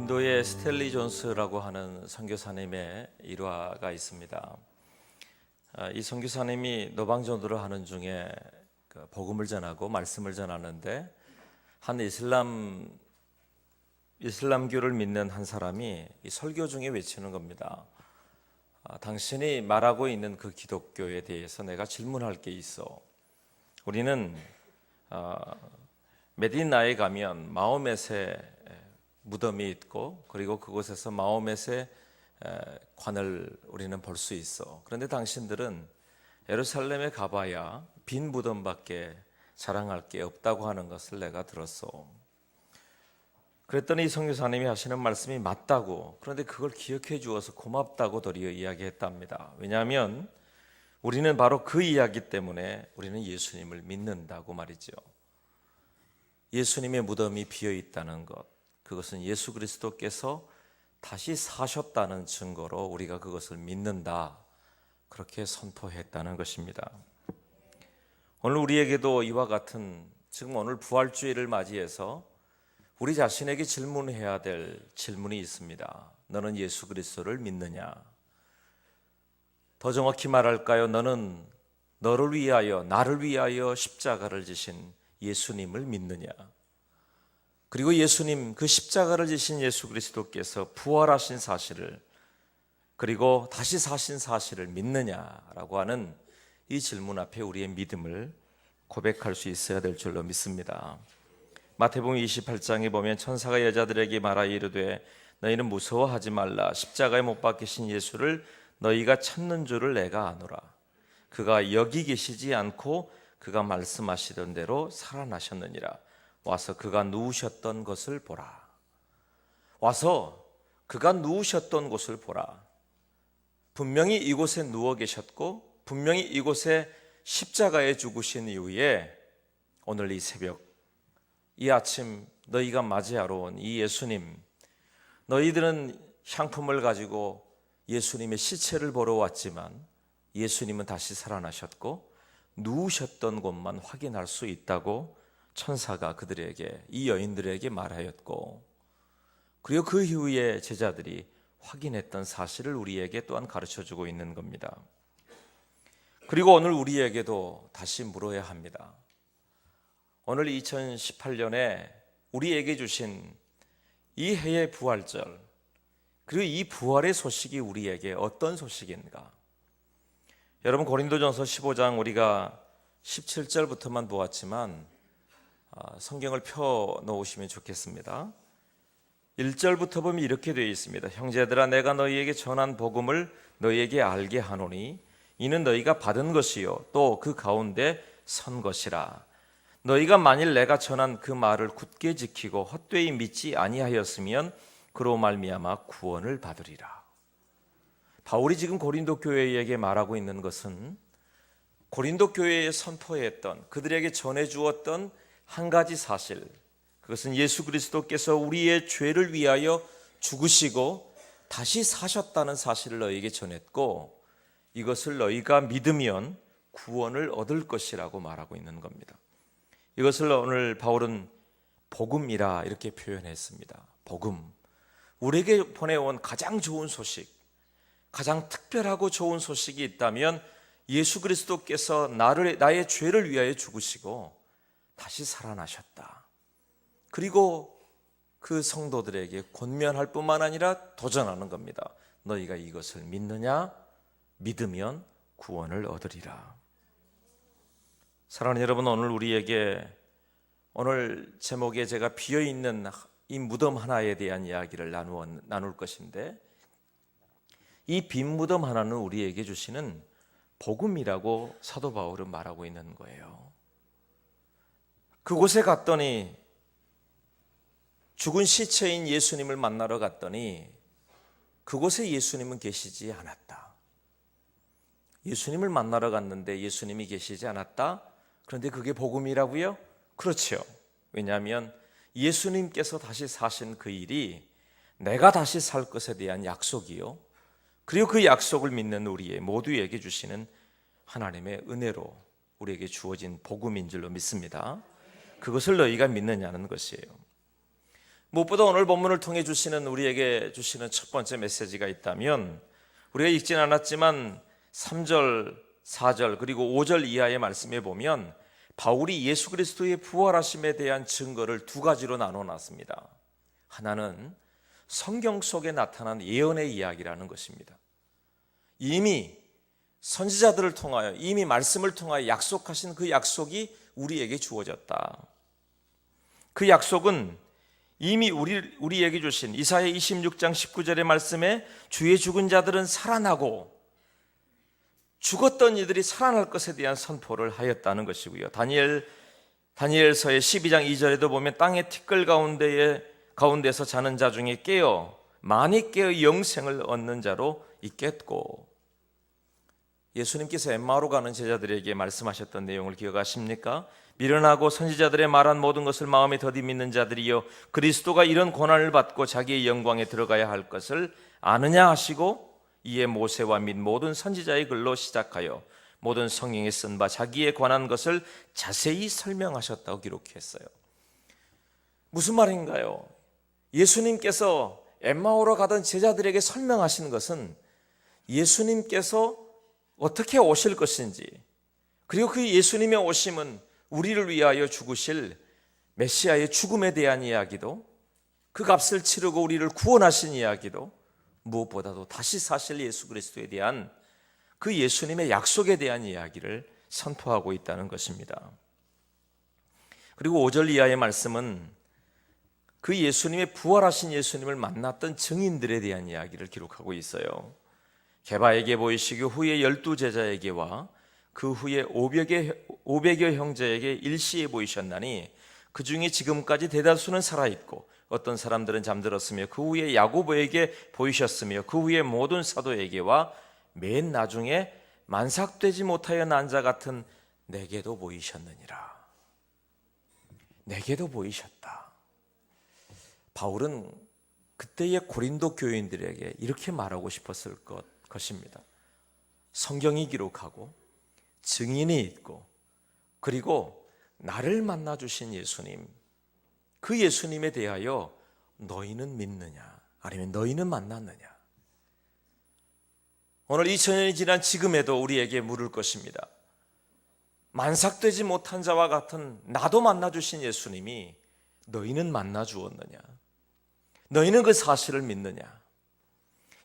인도에 스텔리 존스라고 하는 선교사님의 일화가 있습니다. 이 선교사님이 노방전도를 하는 중에 복음을 전하고 말씀을 전하는데 한 이슬람교를 믿는 한 사람이 이 설교 중에 외치는 겁니다. 당신이 말하고 있는 그 기독교에 대해서 내가 질문할 게 있어. 우리는 메디나에 가면 마호멧의 무덤이 있고 그리고 그곳에서 마호멧의 관을 우리는 볼 수 있어. 그런데 당신들은 예루살렘에 가봐야 빈 무덤밖에 자랑할 게 없다고 하는 것을 내가 들었어. 그랬더니 이 선교사님이 하시는 말씀이 맞다고, 그런데 그걸 기억해 주어서 고맙다고 도리어 이야기했답니다. 왜냐하면 우리는 바로 그 이야기 때문에 우리는 예수님을 믿는다고 말이죠. 예수님의 무덤이 비어 있다는 것, 그것은 예수 그리스도께서 다시 사셨다는 증거로 우리가 그것을 믿는다, 그렇게 선포했다는 것입니다. 오늘 우리에게도 이와 같은, 지금 오늘 부활주의를 맞이해서 우리 자신에게 질문해야 될 질문이 있습니다. 너는 예수 그리스도를 믿느냐? 더 정확히 말할까요? 너는 너를 위하여, 나를 위하여 십자가를 지신 예수님을 믿느냐? 그리고 예수님, 그 십자가를 지신 예수 그리스도께서 부활하신 사실을, 그리고 다시 사신 사실을 믿느냐라고 하는 이 질문 앞에 우리의 믿음을 고백할 수 있어야 될 줄로 믿습니다. 마태복음 28장에 보면 천사가 여자들에게 말하여 이르되 너희는 무서워하지 말라. 십자가에 못 박히신 예수를 너희가 찾는 줄을 내가 아노라. 그가 여기 계시지 않고 그가 말씀하시던 대로 살아나셨느니라. 와서 그가 누우셨던 것을 보라. 와서 그가 누우셨던 곳을 보라. 분명히 이곳에 누워 계셨고 분명히 이곳에 십자가에 죽으신 이후에 오늘 이 새벽, 이 아침 너희가 맞이하러 온 이 예수님, 너희들은 향품을 가지고 예수님의 시체를 보러 왔지만 예수님은 다시 살아나셨고 누우셨던 곳만 확인할 수 있다고 천사가 그들에게, 이 여인들에게 말하였고, 그리고 그 이후에 제자들이 확인했던 사실을 우리에게 또한 가르쳐주고 있는 겁니다. 그리고 오늘 우리에게도 다시 물어야 합니다. 오늘 2018년에 우리에게 주신 이 해의 부활절, 그리고 이 부활의 소식이 우리에게 어떤 소식인가? 여러분, 고린도전서 15장 우리가 17절부터만 보았지만 성경을 펴 놓으시면 좋겠습니다. 1절부터 보면 이렇게 되어 있습니다. 형제들아, 내가 너희에게 전한 복음을 너희에게 알게 하노니 이는 너희가 받은 것이요 또 그 가운데 선 것이라. 너희가 만일 내가 전한 그 말을 굳게 지키고 헛되이 믿지 아니하였으면 그로 말미암아 구원을 받으리라. 바울이 지금 고린도 교회에게 말하고 있는 것은 고린도 교회에 선포했던, 그들에게 전해주었던 한 가지 사실, 그것은 예수 그리스도께서 우리의 죄를 위하여 죽으시고 다시 사셨다는 사실을 너희에게 전했고, 이것을 너희가 믿으면 구원을 얻을 것이라고 말하고 있는 겁니다. 이것을 오늘 바울은 복음이라 이렇게 표현했습니다. 복음, 우리에게 보내온 가장 좋은 소식, 가장 특별하고 좋은 소식이 있다면 예수 그리스도께서 나의 죄를 위하여 죽으시고 다시 살아나셨다. 그리고 그 성도들에게 권면할 뿐만 아니라 도전하는 겁니다. 너희가 이것을 믿느냐? 믿으면 구원을 얻으리라. 사랑하는 여러분, 오늘 우리에게, 오늘 제목에 제가 비어있는 이 무덤 하나에 대한 이야기를 나눌 것인데, 이 빈 무덤 하나는 우리에게 주시는 복음이라고 사도 바울은 말하고 있는 거예요. 그곳에 갔더니, 죽은 시체인 예수님을 만나러 갔더니 그곳에 예수님은 계시지 않았다. 예수님을 만나러 갔는데 예수님이 계시지 않았다? 그런데 그게 복음이라고요? 그렇죠. 왜냐하면 예수님께서 다시 사신 그 일이 내가 다시 살 것에 대한 약속이요, 그리고 그 약속을 믿는 우리의 모두에게 주시는 하나님의 은혜로 우리에게 주어진 복음인 줄로 믿습니다. 그것을 너희가 믿느냐는 것이에요. 무엇보다 오늘 본문을 통해 우리에게 주시는 첫 번째 메시지가 있다면, 우리가 읽진 않았지만 3절, 4절 그리고 5절 이하의 말씀에 보면 바울이 예수 그리스도의 부활하심에 대한 증거를 두 가지로 나눠놨습니다. 하나는 성경 속에 나타난 예언의 이야기라는 것입니다. 이미 선지자들을 통하여, 이미 말씀을 통하여 약속하신 그 약속이 우리에게 주어졌다. 그 약속은 이미 우리에게 주신 이사야 26장 19절의 말씀에 주의 죽은 자들은 살아나고 죽었던 이들이 살아날 것에 대한 선포를 하였다는 것이고요. 다니엘서의 12장 2절에도 보면 땅의 티끌 가운데서 자는 자 중에 많이 깨어 영생을 얻는 자로 있겠고, 예수님께서 엠마오로 가는 제자들에게 말씀하셨던 내용을 기억하십니까? 미련하고 선지자들의 말한 모든 것을 마음에 더디 믿는 자들이여, 그리스도가 이런 고난을 받고 자기의 영광에 들어가야 할 것을 아느냐 하시고, 이에 모세와 및 모든 선지자의 글로 시작하여 모든 성경에 쓴 바 자기에 관한 것을 자세히 설명하셨다고 기록했어요. 무슨 말인가요? 예수님께서 엠마오로 가던 제자들에게 설명하신 것은 예수님께서 어떻게 오실 것인지, 그리고 그 예수님의 오심은 우리를 위하여 죽으실 메시아의 죽음에 대한 이야기도, 그 값을 치르고 우리를 구원하신 이야기도, 무엇보다도 다시 사실 예수 그리스도에 대한 그 예수님의 약속에 대한 이야기를 선포하고 있다는 것입니다. 그리고 5절 이하의 말씀은 그 예수님의 부활하신 예수님을 만났던 증인들에 대한 이야기를 기록하고 있어요. 게바에게 보이시고 후에 12제자에게와 그 후에 500여 형제에게 일시에 보이셨나니 그 중에 지금까지 대다수는 살아있고 어떤 사람들은 잠들었으며 그 후에 야고보에게 보이셨으며 그 후에 모든 사도에게와 맨 나중에 만삭되지 못하여 난 자 같은 내게도 보이셨느니라. 내게도 보이셨다. 바울은 그때의 고린도 교인들에게 이렇게 말하고 싶었을 것입니다. 성경이 기록하고 증인이 있고, 그리고 나를 만나 주신 예수님, 그 예수님에 대하여 너희는 믿느냐, 아니면 너희는 만났느냐? 오늘 2000년이 지난 지금에도 우리에게 물을 것입니다. 만삭되지 못한 자와 같은 나도 만나 주신 예수님이 너희는 만나 주었느냐? 너희는 그 사실을 믿느냐?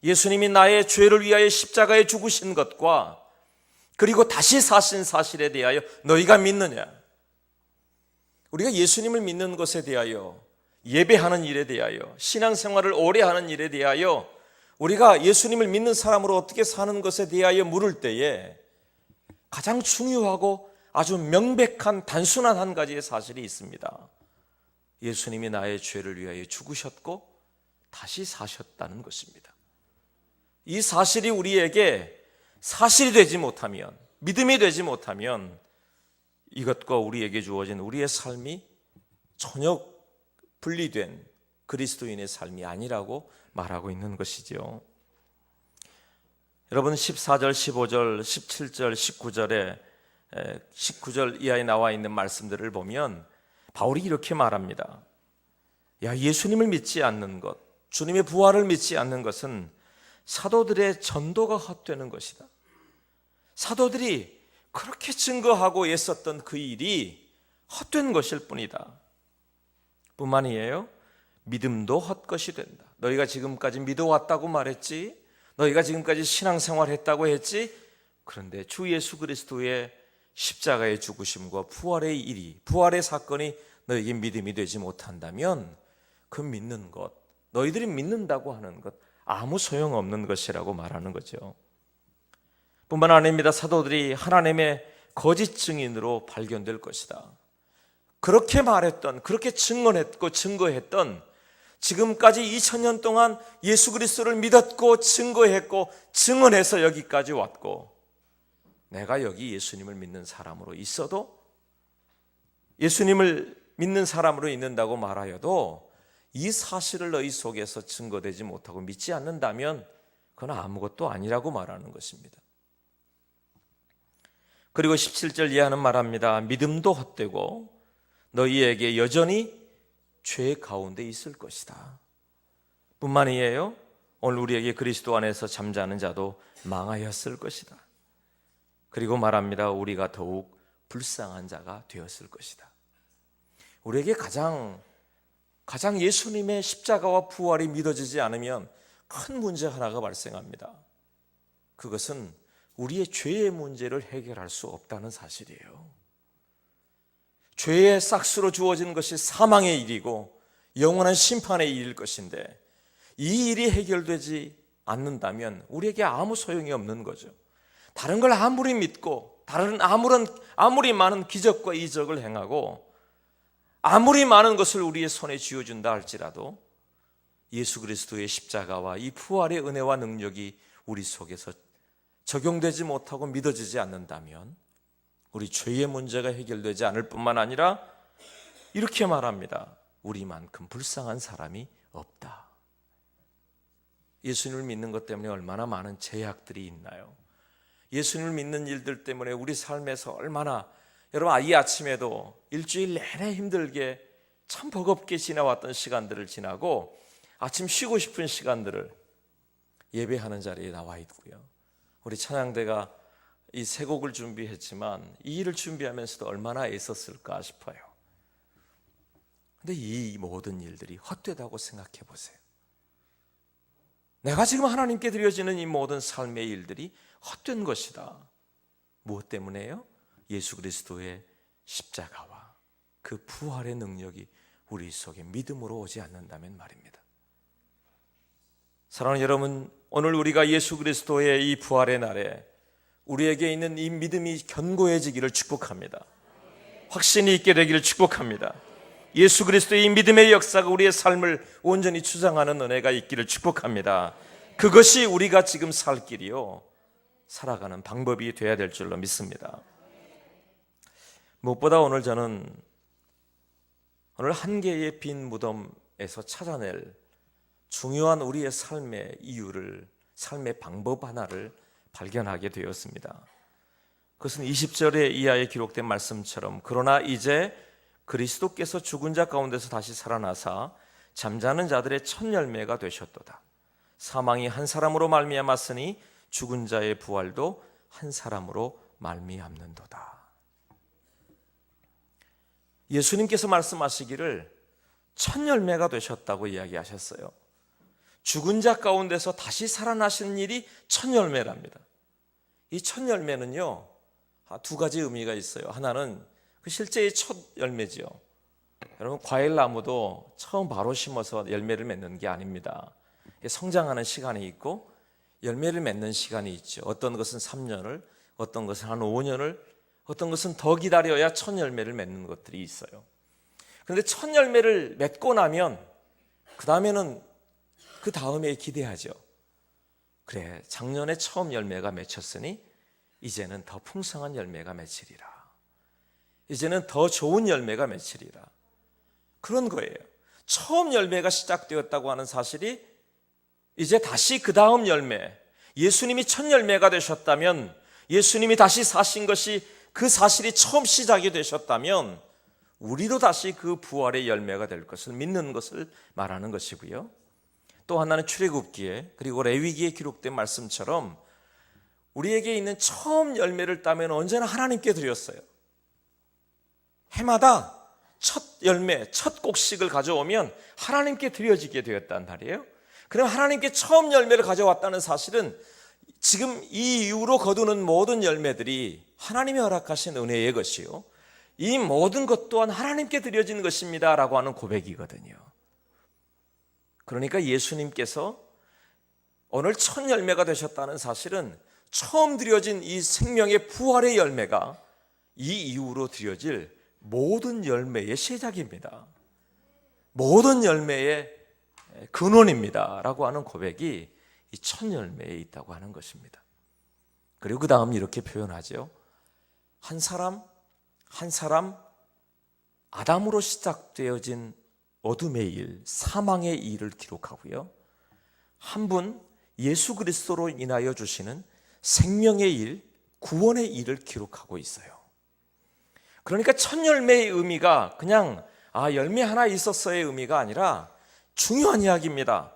예수님이 나의 죄를 위하여 십자가에 죽으신 것과 그리고 다시 사신 사실에 대하여 너희가 믿느냐? 우리가 예수님을 믿는 것에 대하여, 예배하는 일에 대하여, 신앙생활을 오래 하는 일에 대하여, 우리가 예수님을 믿는 사람으로 어떻게 사는 것에 대하여 물을 때에 가장 중요하고 아주 명백한 단순한 한 가지의 사실이 있습니다. 예수님이 나의 죄를 위하여 죽으셨고 다시 사셨다는 것입니다. 이 사실이 우리에게 사실이 되지 못하면, 믿음이 되지 못하면 이것과 우리에게 주어진 우리의 삶이 전혀 분리된 그리스도인의 삶이 아니라고 말하고 있는 것이죠. 여러분 14절, 15절, 17절, 19절 이하에 나와 있는 말씀들을 보면 바울이 이렇게 말합니다. 야, 예수님을 믿지 않는 것, 주님의 부활을 믿지 않는 것은 사도들의 전도가 헛되는 것이다. 사도들이 그렇게 증거하고 애썼던 그 일이 헛된 것일 뿐이다. 뿐만이에요, 믿음도 헛것이 된다. 너희가 지금까지 믿어왔다고 말했지, 너희가 지금까지 신앙생활했다고 했지, 그런데 주 예수 그리스도의 십자가의 죽으심과 부활의 일이, 부활의 사건이 너에게 믿음이 되지 못한다면 그 믿는 것, 너희들이 믿는다고 하는 것 아무 소용없는 것이라고 말하는 거죠. 뿐만 아닙니다. 사도들이 하나님의 거짓 증인으로 발견될 것이다. 그렇게 말했던, 그렇게 증언했고 증거했던, 지금까지 2000년 동안 예수 그리스도를 믿었고 증거했고 증언해서 여기까지 왔고, 내가 여기 예수님을 믿는 사람으로 있어도, 예수님을 믿는 사람으로 있는다고 말하여도 이 사실을 너희 속에서 증거되지 못하고 믿지 않는다면 그건 아무것도 아니라고 말하는 것입니다. 그리고 17절 이하는 말합니다. 믿음도 헛되고 너희에게 여전히 죄 가운데 있을 것이다. 뿐만 아니에요, 오늘 우리에게 그리스도 안에서 잠자는 자도 망하였을 것이다. 그리고 말합니다. 우리가 더욱 불쌍한 자가 되었을 것이다. 우리에게 가장 예수님의 십자가와 부활이 믿어지지 않으면 큰 문제 하나가 발생합니다. 그것은 우리의 죄의 문제를 해결할 수 없다는 사실이에요. 죄의 싹수로 주어진 것이 사망의 일이고 영원한 심판의 일일 것인데, 이 일이 해결되지 않는다면 우리에게 아무 소용이 없는 거죠. 다른 걸 아무리 믿고, 아무리 많은 기적과 이적을 행하고, 아무리 많은 것을 우리의 손에 쥐어준다 할지라도 예수 그리스도의 십자가와 이 부활의 은혜와 능력이 우리 속에서 적용되지 못하고 믿어지지 않는다면 우리 죄의 문제가 해결되지 않을 뿐만 아니라 이렇게 말합니다. 우리만큼 불쌍한 사람이 없다. 예수님을 믿는 것 때문에 얼마나 많은 제약들이 있나요? 예수님을 믿는 일들 때문에 우리 삶에서 얼마나, 여러분, 이 아침에도 일주일 내내 힘들게 참 버겁게 지나왔던 시간들을 지나고 아침 쉬고 싶은 시간들을 예배하는 자리에 나와 있고요. 우리 찬양대가 이 세 곡을 준비했지만 이 일을 준비하면서도 얼마나 애썼을까 싶어요. 근데 이 모든 일들이 헛되다고 생각해 보세요. 내가 지금 하나님께 드려지는 이 모든 삶의 일들이 헛된 것이다. 무엇 때문에요? 예수 그리스도의 십자가와 그 부활의 능력이 우리 속에 믿음으로 오지 않는다면 말입니다. 사랑하는 여러분, 오늘 우리가 예수 그리스도의 이 부활의 날에 우리에게 있는 이 믿음이 견고해지기를 축복합니다. 확신이 있게 되기를 축복합니다. 예수 그리스도의 이 믿음의 역사가 우리의 삶을 온전히 주장하는 은혜가 있기를 축복합니다. 그것이 우리가 지금 살 길이요, 살아가는 방법이 되어야 될 줄로 믿습니다. 무엇보다 오늘 저는 한 개의 빈 무덤에서 찾아낼 중요한 우리의 삶의 이유를, 삶의 방법 하나를 발견하게 되었습니다. 그것은 20절에 이하에 기록된 말씀처럼, 그러나 이제 그리스도께서 죽은 자 가운데서 다시 살아나사 잠자는 자들의 첫 열매가 되셨도다. 사망이 한 사람으로 말미암았으니 죽은 자의 부활도 한 사람으로 말미암는도다. 예수님께서 말씀하시기를 첫 열매가 되셨다고 이야기하셨어요. 죽은 자 가운데서 다시 살아나시는 일이 첫 열매랍니다. 이 첫 열매는요, 두 가지 의미가 있어요. 하나는 그 실제의 첫 열매지요. 여러분, 과일 나무도 처음 바로 심어서 열매를 맺는 게 아닙니다. 성장하는 시간이 있고 열매를 맺는 시간이 있죠. 어떤 것은 3년을, 어떤 것은 한 5년을, 어떤 것은 더 기다려야 첫 열매를 맺는 것들이 있어요. 그런데 첫 열매를 맺고 나면 그 다음에 기대하죠. 그래, 작년에 처음 열매가 맺혔으니 이제는 더 풍성한 열매가 맺히리라. 이제는 더 좋은 열매가 맺히리라. 그런 거예요. 처음 열매가 시작되었다고 하는 사실이 이제 다시 그 다음 열매, 예수님이 첫 열매가 되셨다면, 예수님이 다시 사신 것이 그 사실이 처음 시작이 되셨다면 우리도 다시 그 부활의 열매가 될 것을 믿는 것을 말하는 것이고요. 또 하나는 출애굽기에 그리고 레위기에 기록된 말씀처럼 우리에게 있는 처음 열매를 따면 언제나 하나님께 드렸어요. 해마다 첫 열매, 첫 곡식을 가져오면 하나님께 드려지게 되었단 말이에요. 그럼 하나님께 처음 열매를 가져왔다는 사실은 지금 이 이후로 거두는 모든 열매들이 하나님이 허락하신 은혜의 것이요, 이 모든 것 또한 하나님께 드려진 것입니다 라고 하는 고백이거든요. 그러니까 예수님께서 오늘 첫 열매가 되셨다는 사실은 처음 드려진 이 생명의 부활의 열매가 이 이후로 드려질 모든 열매의 시작입니다. 모든 열매의 근원입니다 라고 하는 고백이 이 첫 열매에 있다고 하는 것입니다. 그리고 그 다음 이렇게 표현하죠. 한 사람 아담으로 시작되어진 어둠의 일, 사망의 일을 기록하고요, 한 분 예수 그리스도로 인하여 주시는 생명의 일, 구원의 일을 기록하고 있어요. 그러니까 첫 열매의 의미가 그냥 열매 하나 있었어의 의미가 아니라 중요한 이야기입니다.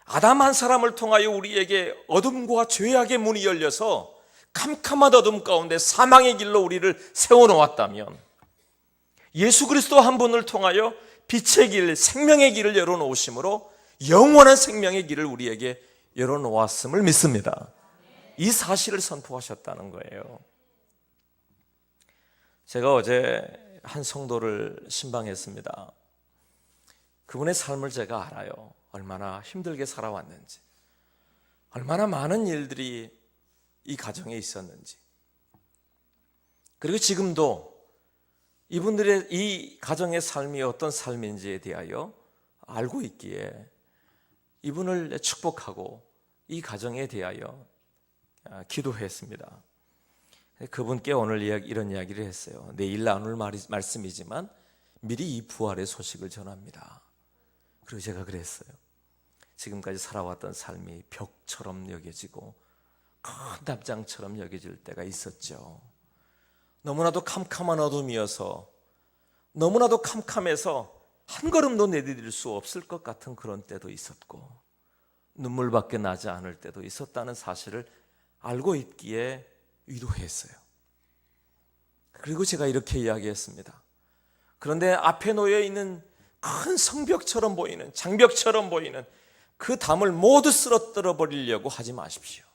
아담 한 사람을 통하여 우리에게 어둠과 죄악의 문이 열려서 캄캄한 어둠 가운데 사망의 길로 우리를 세워놓았다면, 예수 그리스도 한 분을 통하여 빛의 길, 생명의 길을 열어놓으심으로 영원한 생명의 길을 우리에게 열어놓았음을 믿습니다. 이 사실을 선포하셨다는 거예요. 제가 어제 한 성도를 신방했습니다. 그분의 삶을 제가 알아요. 얼마나 힘들게 살아왔는지, 얼마나 많은 일들이 이 가정에 있었는지, 그리고 지금도 이분들의 이 가정의 삶이 어떤 삶인지에 대하여 알고 있기에 이분을 축복하고 이 가정에 대하여 기도했습니다. 그분께 오늘 이런 이야기를 했어요. 내일 나눌 말씀이지만 미리 이 부활의 소식을 전합니다. 그리고 제가 그랬어요. 지금까지 살아왔던 삶이 벽처럼 여겨지고 큰 담장처럼 여겨질 때가 있었죠. 너무나도 캄캄한 어둠이어서, 너무나도 캄캄해서 한 걸음도 내디딜 수 없을 것 같은 그런 때도 있었고, 눈물밖에 나지 않을 때도 있었다는 사실을 알고 있기에 위로했어요. 그리고 제가 이렇게 이야기했습니다. 그런데 앞에 놓여 있는 큰 성벽처럼 보이는, 장벽처럼 보이는 그 담을 모두 쓰러뜨려 버리려고 하지 마십시오.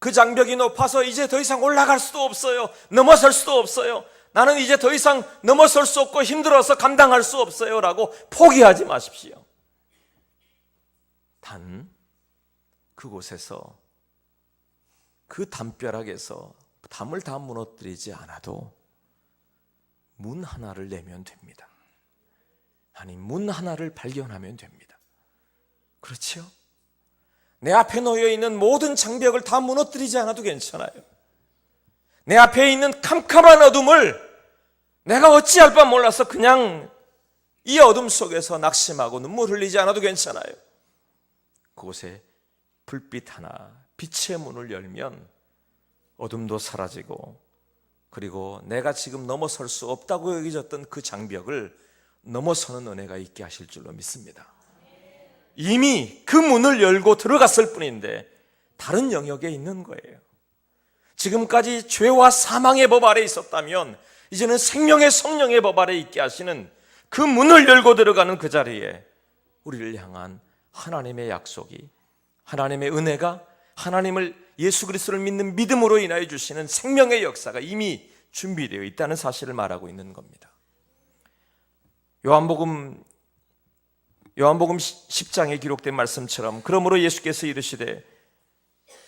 그 장벽이 높아서 이제 더 이상 올라갈 수도 없어요. 넘어설 수도 없어요. 나는 이제 더 이상 넘어설 수 없고 힘들어서 감당할 수 없어요 라고 포기하지 마십시오. 단 그곳에서, 그 담벼락에서 담을 다 무너뜨리지 않아도 문 하나를 내면 됩니다. 아니, 문 하나를 발견하면 됩니다. 그렇지요? 내 앞에 놓여 있는 모든 장벽을 다 무너뜨리지 않아도 괜찮아요. 내 앞에 있는 캄캄한 어둠을 내가 어찌할 바 몰라서 그냥 이 어둠 속에서 낙심하고 눈물 흘리지 않아도 괜찮아요. 그곳에 불빛 하나, 빛의 문을 열면 어둠도 사라지고, 그리고 내가 지금 넘어설 수 없다고 여겨졌던 그 장벽을 넘어서는 은혜가 있게 하실 줄로 믿습니다. 이미 그 문을 열고 들어갔을 뿐인데 다른 영역에 있는 거예요. 지금까지 죄와 사망의 법 아래 있었다면 이제는 생명의 성령의 법 아래 있게 하시는 그 문을 열고 들어가는 그 자리에 우리를 향한 하나님의 약속이, 하나님의 은혜가, 하나님을, 예수 그리스도를 믿는 믿음으로 인하여 주시는 생명의 역사가 이미 준비되어 있다는 사실을 말하고 있는 겁니다. 요한복음 10장에 기록된 말씀처럼, 그러므로 예수께서 이르시되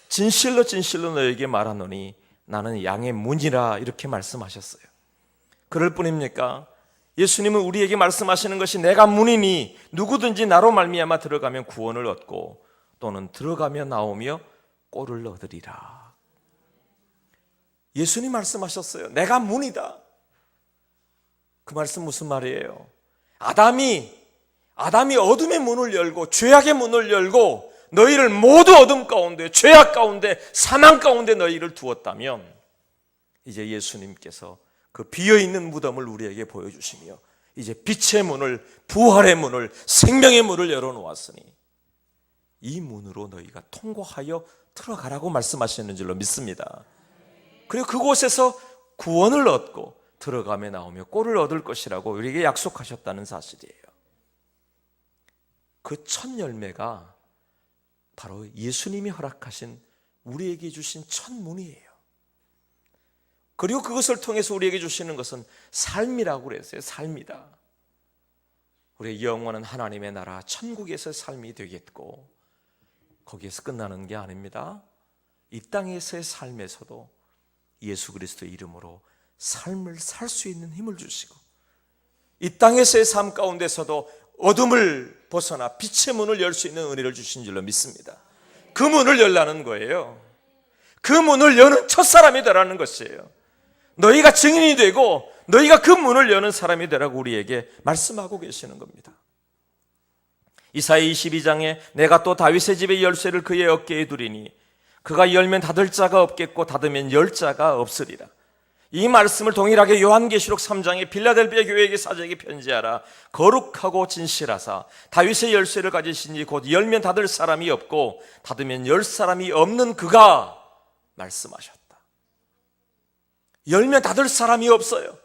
진실로 진실로 너에게 말하노니 나는 양의 문이라, 이렇게 말씀하셨어요. 그럴 뿐입니까? 예수님은 우리에게 말씀하시는 것이 내가 문이니 누구든지 나로 말미암아 들어가면 구원을 얻고 또는 들어가며 나오며 꼴을 얻으리라. 예수님 말씀하셨어요. 내가 문이다. 그 말씀 무슨 말이에요? 아담이 어둠의 문을 열고 죄악의 문을 열고 너희를 모두 어둠 가운데, 죄악 가운데, 사망 가운데 너희를 두었다면, 이제 예수님께서 그 비어있는 무덤을 우리에게 보여주시며 이제 빛의 문을, 부활의 문을, 생명의 문을 열어놓았으니 이 문으로 너희가 통과하여 들어가라고 말씀하시는 줄로 믿습니다. 그리고 그곳에서 구원을 얻고 들어가며 나오며 꼴을 얻을 것이라고 우리에게 약속하셨다는 사실이에요. 그 첫 열매가 바로 예수님이 허락하신, 우리에게 주신 첫 문이에요. 그리고 그것을 통해서 우리에게 주시는 것은 삶이라고 그랬어요. 삶이다. 우리의 영원한 하나님의 나라, 천국에서의 삶이 되겠고, 거기에서 끝나는 게 아닙니다. 이 땅에서의 삶에서도 예수 그리스도의 이름으로 삶을 살 수 있는 힘을 주시고, 이 땅에서의 삶 가운데서도 어둠을 벗어나 빛의 문을 열 수 있는 은혜를 주신 줄로 믿습니다. 그 문을 열라는 거예요. 그 문을 여는 첫사람이 되라는 것이에요. 너희가 증인이 되고 너희가 그 문을 여는 사람이 되라고 우리에게 말씀하고 계시는 겁니다. 이사야 22장에 내가 또 다윗의 집의 열쇠를 그의 어깨에 두리니 그가 열면 닫을 자가 없겠고 닫으면 열 자가 없으리라. 이 말씀을 동일하게 요한계시록 3장에 빌라델비아 교회에게 사제에게 편지하라. 거룩하고 진실하사 다윗의 열쇠를 가지시니 곧 열면 닫을 사람이 없고 닫으면 열 사람이 없는 그가 말씀하셨다. 열면 닫을 사람이 없어요.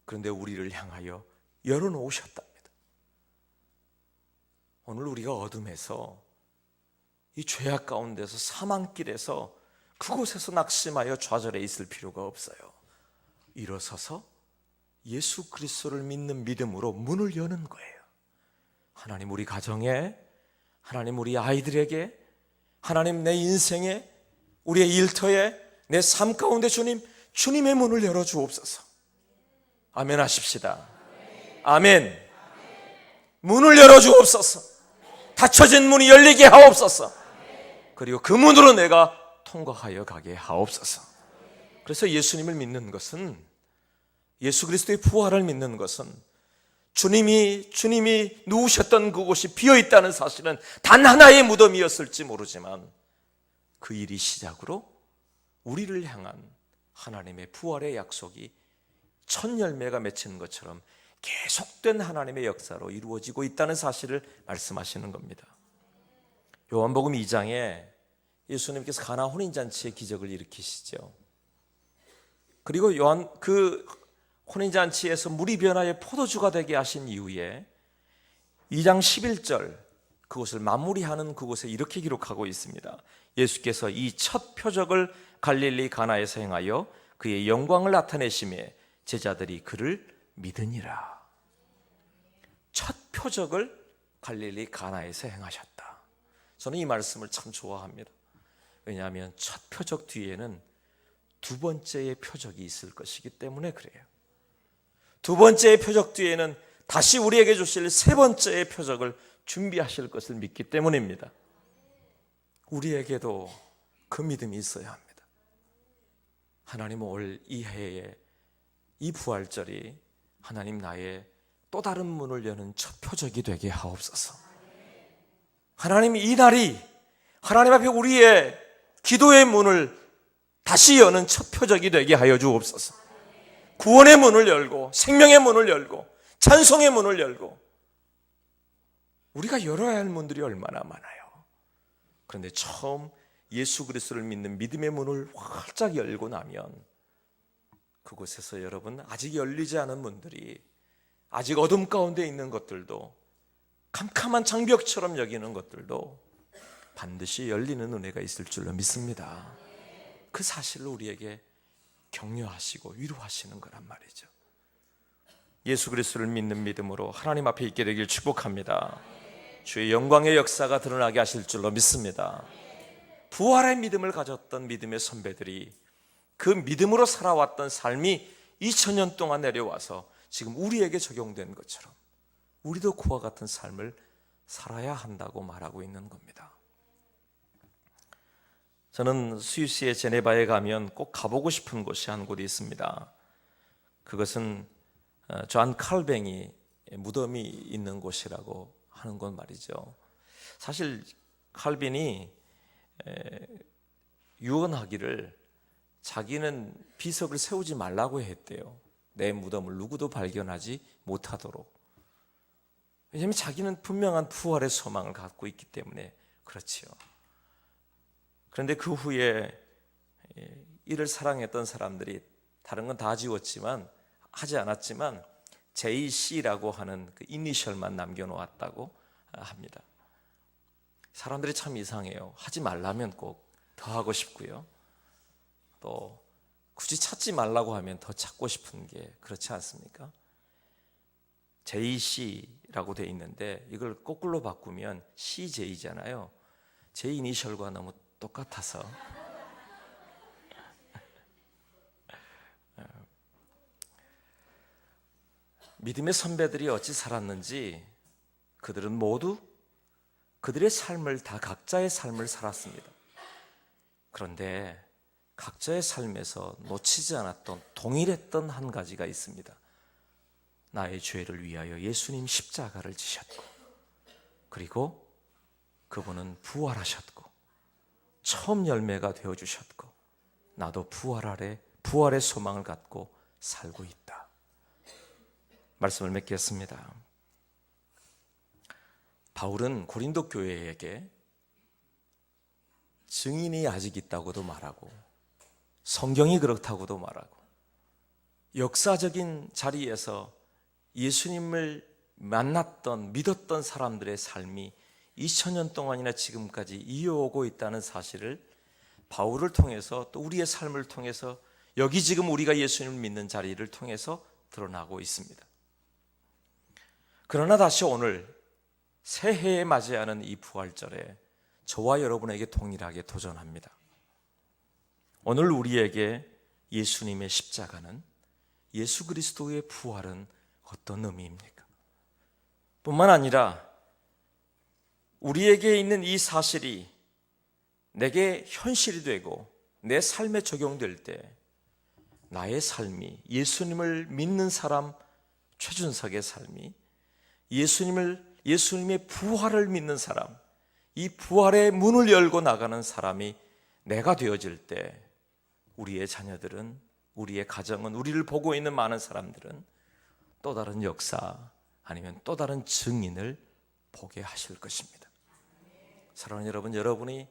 그런데 우리를 향하여 열어놓으셨답니다. 오늘 우리가 어둠에서 이 죄악 가운데서 사망길에서 그곳에서 낙심하여 좌절해 있을 필요가 없어요. 일어서서 예수 그리스도를 믿는 믿음으로 문을 여는 거예요. 하나님 우리 가정에, 하나님 우리 아이들에게, 하나님 내 인생에, 우리의 일터에, 내 삶 가운데 주님의 문을 열어주옵소서. 아멘 하십시다. 아멘. 문을 열어주옵소서. 닫혀진 문이 열리게 하옵소서. 그리고 그 문으로 내가 통과하여 가게 하옵소서. 그래서 예수님을 믿는 것은, 예수 그리스도의 부활을 믿는 것은 주님이 누우셨던 그곳이 비어있다는 사실은 단 하나의 무덤이었을지 모르지만 그 일이 시작으로 우리를 향한 하나님의 부활의 약속이 첫 열매가 맺히는 것처럼 계속된 하나님의 역사로 이루어지고 있다는 사실을 말씀하시는 겁니다. 요한복음 2장에 예수님께서 가나 혼인잔치의 기적을 일으키시죠. 그리고 그 혼인잔치에서 물이 변하여 포도주가 되게 하신 이후에 2장 11절 그곳을 마무리하는 그곳에 이렇게 기록하고 있습니다. 예수께서 이 첫 표적을 갈릴리 가나에서 행하여 그의 영광을 나타내심에 제자들이 그를 믿으니라. 첫 표적을 갈릴리 가나에서 행하셨다. 저는 이 말씀을 참 좋아합니다. 왜냐하면 첫 표적 뒤에는 두 번째의 표적이 있을 것이기 때문에 그래요. 두 번째의 표적 뒤에는 다시 우리에게 주실 세 번째의 표적을 준비하실 것을 믿기 때문입니다. 우리에게도 그 믿음이 있어야 합니다. 하나님 올 이 해에 이 부활절이 하나님 나의 또 다른 문을 여는 첫 표적이 되게 하옵소서. 하나님 이 날이 하나님 앞에 우리의 기도의 문을 다시 여는 첫 표적이 되게 하여 주옵소서. 구원의 문을 열고 생명의 문을 열고 찬송의 문을 열고 우리가 열어야 할 문들이 얼마나 많아요. 그런데 처음 예수 그리스도를 믿는 믿음의 문을 활짝 열고 나면 그곳에서 여러분 아직 열리지 않은 문들이, 아직 어둠 가운데 있는 것들도, 캄캄한 장벽처럼 여기는 것들도 반드시 열리는 은혜가 있을 줄로 믿습니다. 그 사실을 우리에게 격려하시고 위로하시는 거란 말이죠. 예수 그리스도를 믿는 믿음으로 하나님 앞에 있게 되길 축복합니다. 주의 영광의 역사가 드러나게 하실 줄로 믿습니다. 부활의 믿음을 가졌던 믿음의 선배들이 그 믿음으로 살아왔던 삶이 2000년 동안 내려와서 지금 우리에게 적용된 것처럼 우리도 그와 같은 삶을 살아야 한다고 말하고 있는 겁니다. 저는 스위스의 제네바에 가면 꼭 가보고 싶은 곳이 한 곳이 있습니다. 그것은 존 칼뱅이 무덤이 있는 곳이라고 하는 건 말이죠. 사실 칼빈이 유언하기를 자기는 비석을 세우지 말라고 했대요. 내 무덤을 누구도 발견하지 못하도록. 왜냐하면 자기는 분명한 부활의 소망을 갖고 있기 때문에 그렇지요. 그런데 그 후에 이를 사랑했던 사람들이 다른 건 다 지웠지만 하지 않았지만 JC라고 하는 그 이니셜만 남겨놓았다고 합니다. 사람들이 참 이상해요. 하지 말라면 꼭 더 하고 싶고요. 또 굳이 찾지 말라고 하면 더 찾고 싶은 게 그렇지 않습니까? JC라고 돼 있는데 이걸 거꾸로 바꾸면 CJ잖아요. 제 이니셜과 너무 똑같아서 믿음의 선배들이 어찌 살았는지 그들은 모두 그들의 삶을 다 각자의 삶을 살았습니다. 그런데 각자의 삶에서 놓치지 않았던 동일했던 한 가지가 있습니다. 나의 죄를 위하여 예수님 십자가를 지셨고 그리고 그분은 부활하셨고 처음 열매가 되어주셨고 나도 부활 아래 부활의 소망을 갖고 살고 있다. 말씀을 맺겠습니다. 바울은 고린도 교회에게 증인이 아직 있다고도 말하고 성경이 그렇다고도 말하고 역사적인 자리에서 예수님을 만났던 믿었던 사람들의 삶이 2000년 동안이나 지금까지 이어오고 있다는 사실을 바울을 통해서 또 우리의 삶을 통해서 여기 지금 우리가 예수님을 믿는 자리를 통해서 드러나고 있습니다. 그러나 다시 오늘 새해에 맞이하는 이 부활절에 저와 여러분에게 동일하게 도전합니다. 오늘 우리에게 예수님의 십자가는, 예수 그리스도의 부활은 어떤 의미입니까? 뿐만 아니라 우리에게 있는 이 사실이 내게 현실이 되고 내 삶에 적용될 때 나의 삶이, 예수님을 믿는 사람 최준석의 삶이, 예수님의 부활을 믿는 사람, 이 부활의 문을 열고 나가는 사람이 내가 되어질 때 우리의 자녀들은, 우리의 가정은, 우리를 보고 있는 많은 사람들은 또 다른 역사 아니면 또 다른 증인을 보게 하실 것입니다. 사랑하는 여러분, 여러분이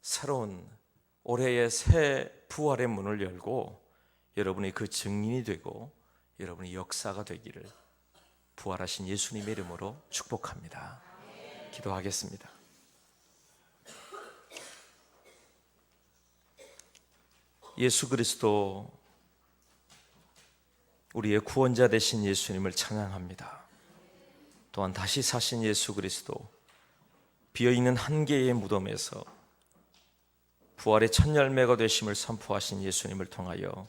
새로운 올해의 새 부활의 문을 열고 여러분이 그 증인이 되고 여러분이 역사가 되기를 부활하신 예수님의 이름으로 축복합니다. 기도하겠습니다. 예수 그리스도, 우리의 구원자 되신 예수님을 찬양합니다. 또한 다시 사신 예수 그리스도, 비어있는 한 개의 무덤에서 부활의 첫 열매가 되심을 선포하신 예수님을 통하여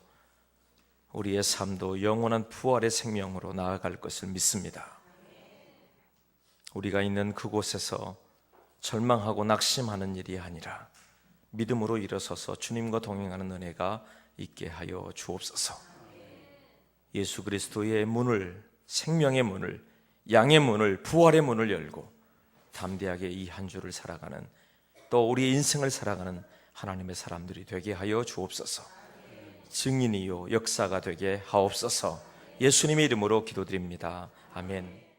우리의 삶도 영원한 부활의 생명으로 나아갈 것을 믿습니다. 우리가 있는 그곳에서 절망하고 낙심하는 일이 아니라 믿음으로 일어서서 주님과 동행하는 은혜가 있게 하여 주옵소서. 예수 그리스도의 문을, 생명의 문을, 양의 문을, 부활의 문을 열고 담대하게 이 한 주를 살아가는, 또 우리의 인생을 살아가는 하나님의 사람들이 되게 하여 주옵소서. 증인이요 역사가 되게 하옵소서. 예수님의 이름으로 기도드립니다. 아멘.